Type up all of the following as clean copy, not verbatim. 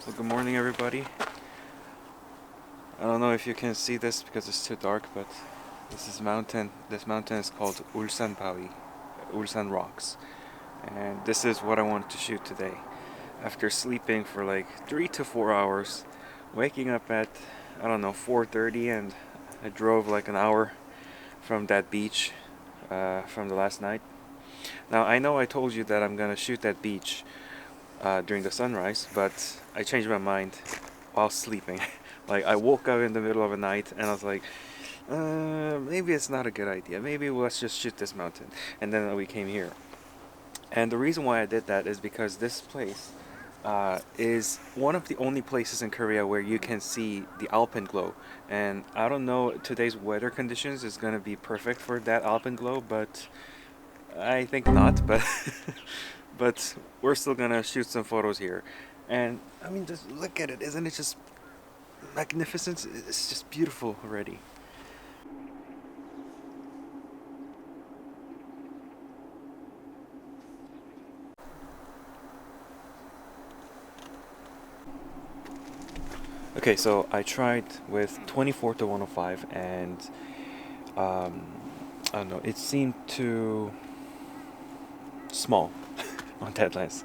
So good morning, everybody. I don't know if you can see this because it's too dark, but this mountain is called Ulsan Bawi, Ulsan Rocks, and this is what I wanted to shoot today. After sleeping for like 3 to 4 hours, waking up at, I don't know, 4:30, and I drove like an hour from that beach from the last night. Now I know I told you that I'm gonna shoot that beach during the sunrise, but I changed my mind while sleeping. Like I woke up in the middle of the night and I was like, maybe it's not a good idea. Maybe let's just shoot this mountain. And then we came here. And the reason why I did that is because this place is one of the only places in Korea where you can see the alpenglow. And I don't know, today's weather conditions is gonna be perfect for that alpenglow, but I think not. But but we're still gonna shoot some photos here. And I mean, just look at it. Isn't it just magnificent? It's just beautiful already. Okay, so I tried with 24 to 105, and um, I don't know, it seemed too small on that lens.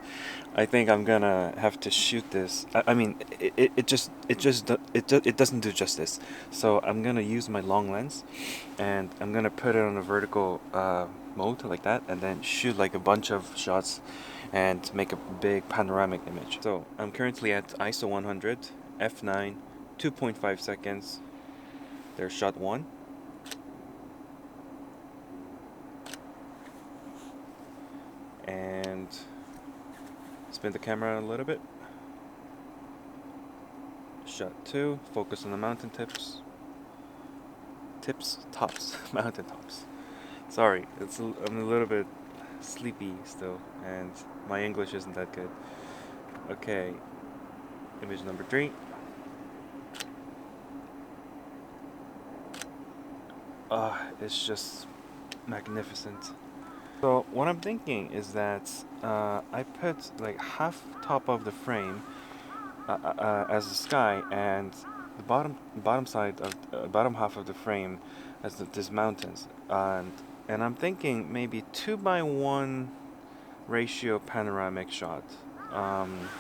I think I'm gonna have to shoot this. I mean, it doesn't do justice. So I'm gonna use my long lens, and I'm gonna put it on a vertical mode like that, and then shoot like a bunch of shots, and make a big panoramic image. So I'm currently at ISO 100, f9, 2.5 seconds. There's shot one. And spin the camera a little bit. Shot two. Focus on the mountain tips. Tops. Mountain tops. Sorry, I'm a little bit sleepy still, and my English isn't that good. Okay, image number three. It's just magnificent. So what I'm thinking is that I put like half top of the frame as the sky, and the bottom half of the frame as these mountains, and I'm thinking maybe 2:1 ratio panoramic shot, um,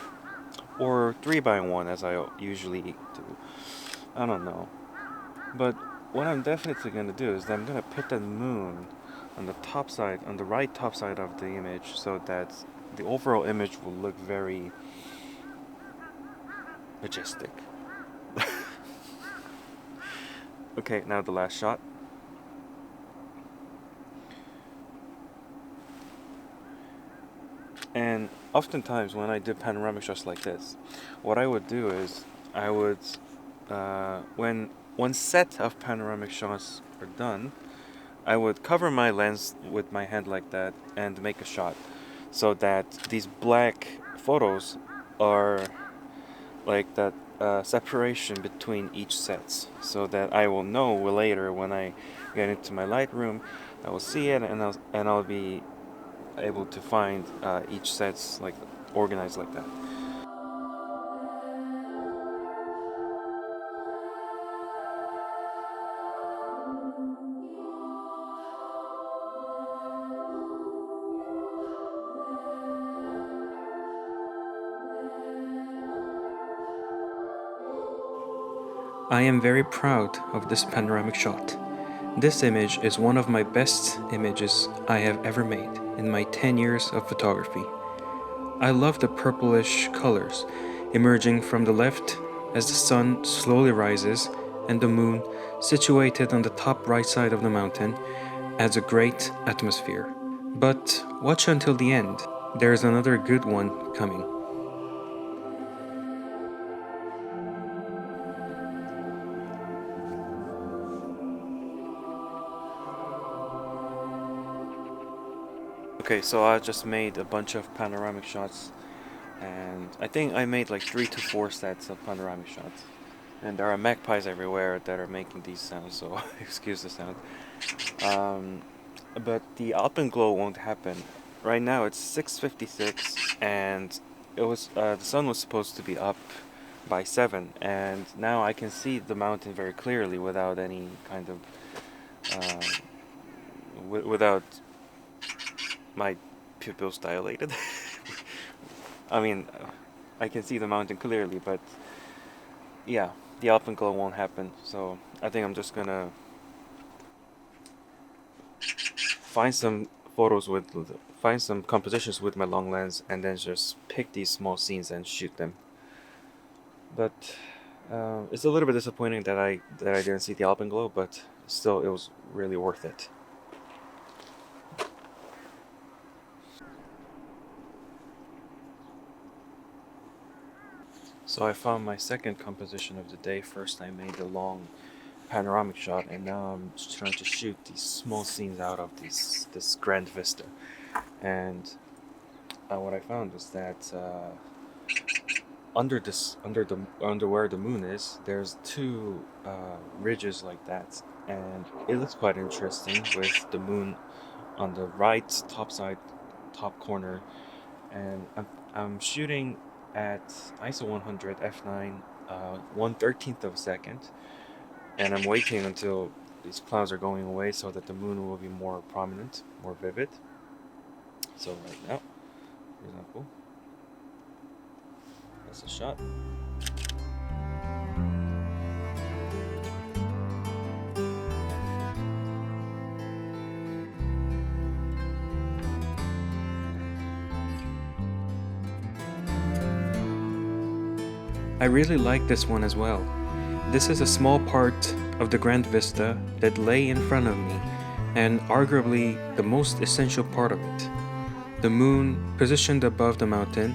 or 3:1 as I usually do. I don't know, but what I'm definitely gonna do is that I'm gonna put the moon on the top side, on the right top side of the image, so that the overall image will look very majestic. Okay, now the last shot. And oftentimes when I do panoramic shots like this, what I would do is I would, when one set of panoramic shots are done, I would cover my lens with my hand like that and make a shot, so that these black photos are like that separation between each sets, so that I will know later when I get into my Lightroom, I will see it, and I'll be able to find each set's like organized like that. I am very proud of this panoramic shot. This image is one of my best images I have ever made in my 10 years of photography. I love the purplish colors emerging from the left as the sun slowly rises, and the moon, situated on the top right side of the mountain, adds a great atmosphere. But watch until the end, there's another good one coming. Okay, so I just made a bunch of panoramic shots, and I think I made like 3 to 4 sets of panoramic shots. And there are magpies everywhere that are making these sounds, so excuse the sound. Um, but the alpenglow won't happen. Right now it's 6:56, and the sun was supposed to be up by 7, and now I can see the mountain very clearly without any kind of without my pupils dilated. I mean, I can see the mountain clearly, but yeah, the alpenglow won't happen. So I think I'm just gonna find some photos with, find some compositions with my long lens, and then just pick these small scenes and shoot them. But it's a little bit disappointing that I didn't see the alpenglow, but still, it was really worth it. So I found my second composition of the day. First I made the long panoramic shot, and now I'm just trying to shoot these small scenes out of this grand vista. And what I found was that under where the moon is, there's two ridges like that, and it looks quite interesting with the moon on the right top corner. And I'm shooting at ISO 100 f9 1/13 of a second, and I'm waiting until these clouds are going away so that the moon will be more prominent, more vivid. So right now, for example, that's a shot. I really like this one as well. This is a small part of the grand vista that lay in front of me, and arguably the most essential part of it. The moon, positioned above the mountain,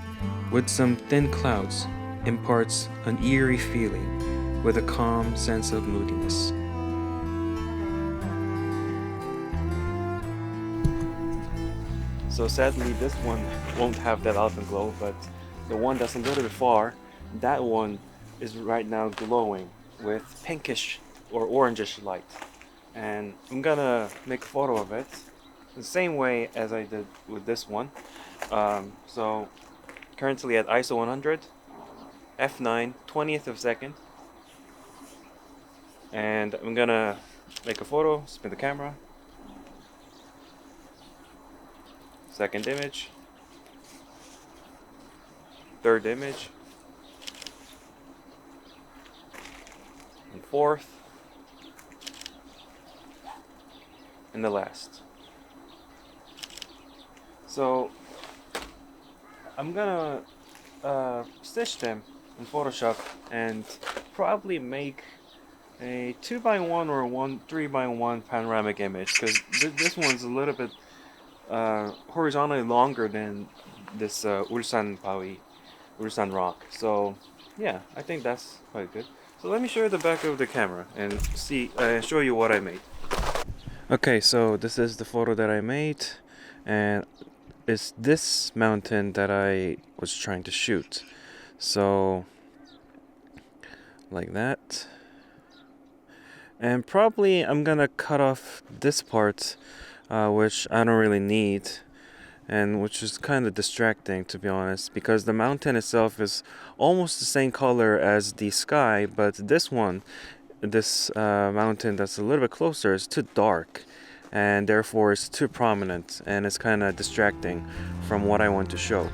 with some thin clouds, imparts an eerie feeling with a calm sense of moodiness. So sadly, this one won't have that alpenglow, but the one that's a little bit far, that one is right now glowing with pinkish or orangish light. And I'm gonna make a photo of it the same way as I did with this one. So currently at ISO 100, f9, 20th of a second. And I'm gonna make a photo, spin the camera. Second image. Third image. And fourth. And the last. So I'm gonna stitch them in Photoshop and probably make a 2x1 or 3x1 panoramic image, because this one's a little bit horizontally longer than this Ulsan rock. So yeah, I think that's quite good. So let me show you the back of the camera and show you what I made. Okay, so this is the photo that I made, and it's this mountain that I was trying to shoot. So like that. And probably I'm gonna cut off this part, which I don't really need, and which is kind of distracting, to be honest, because the mountain itself is almost the same color as the sky, but this mountain that's a little bit closer is too dark, and therefore it's too prominent, and it's kind of distracting from what I want to show.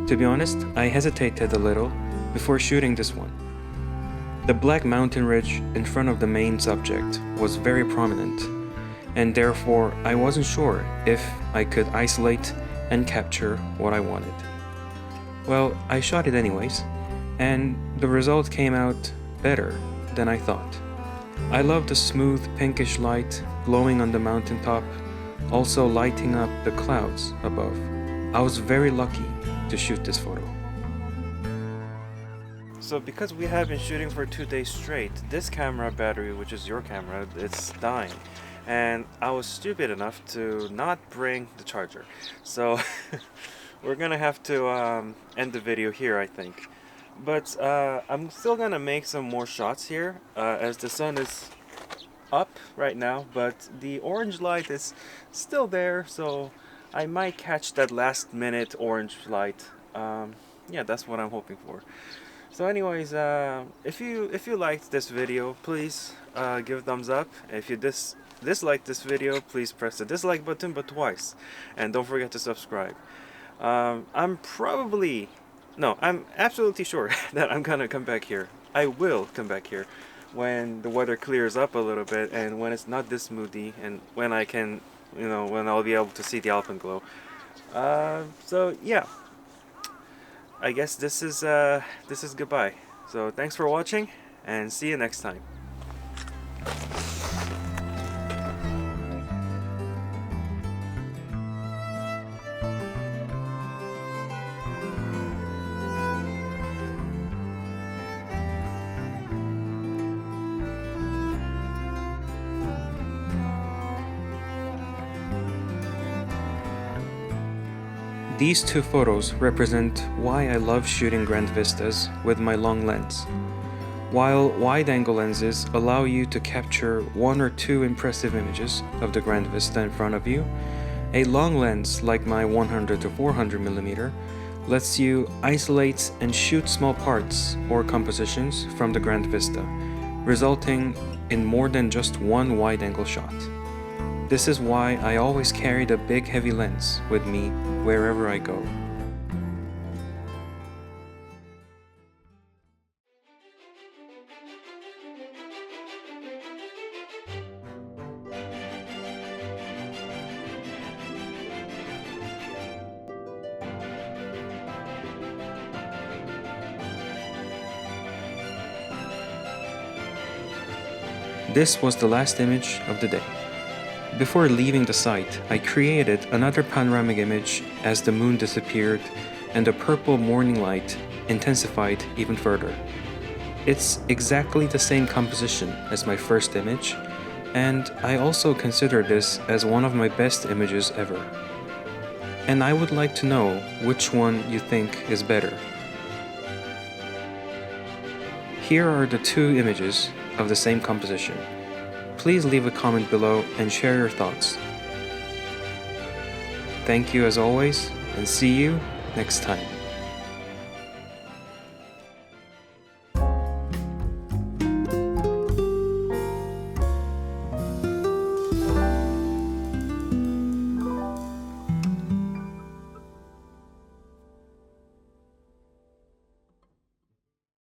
To be honest, I hesitated a little before shooting this one. The black mountain ridge in front of the main subject was very prominent, and therefore I wasn't sure if I could isolate and capture what I wanted. Well, I shot it anyways, and the result came out better than I thought. I love the smooth pinkish light glowing on the mountaintop, also lighting up the clouds above. I was very lucky to shoot this photo. So because we have been shooting for 2 days straight, this camera battery, which is your camera, it's dying. And I was stupid enough to not bring the charger. So we're gonna have to end the video here, I think. But I'm still gonna make some more shots here as the sun is up right now, but the orange light is still there, so I might catch that last minute orange light. Yeah, that's what I'm hoping for. So anyways, if you liked this video, please give a thumbs up. If you dislike this video, please press the dislike button, but twice, and don't forget to subscribe. I'm absolutely sure that I'm gonna come back here. I will come back here when the weather clears up a little bit and when it's not this moody and when I can, when I'll be able to see the alpenglow. So yeah, I guess this is goodbye. So thanks for watching and see you next time. These two photos represent why I love shooting grand vistas with my long lens. While wide-angle lenses allow you to capture one or two impressive images of the grand vista in front of you, a long lens like my 100 to 400mm lets you isolate and shoot small parts or compositions from the grand vista, resulting in more than just one wide-angle shot. This is why I always carry the big heavy lens with me wherever I go. This was the last image of the day. Before leaving the site, I created another panoramic image as the moon disappeared and the purple morning light intensified even further. It's exactly the same composition as my first image, and I also consider this as one of my best images ever. And I would like to know which one you think is better. Here are the two images of the same composition. Please leave a comment below and share your thoughts. Thank you as always, and see you next time.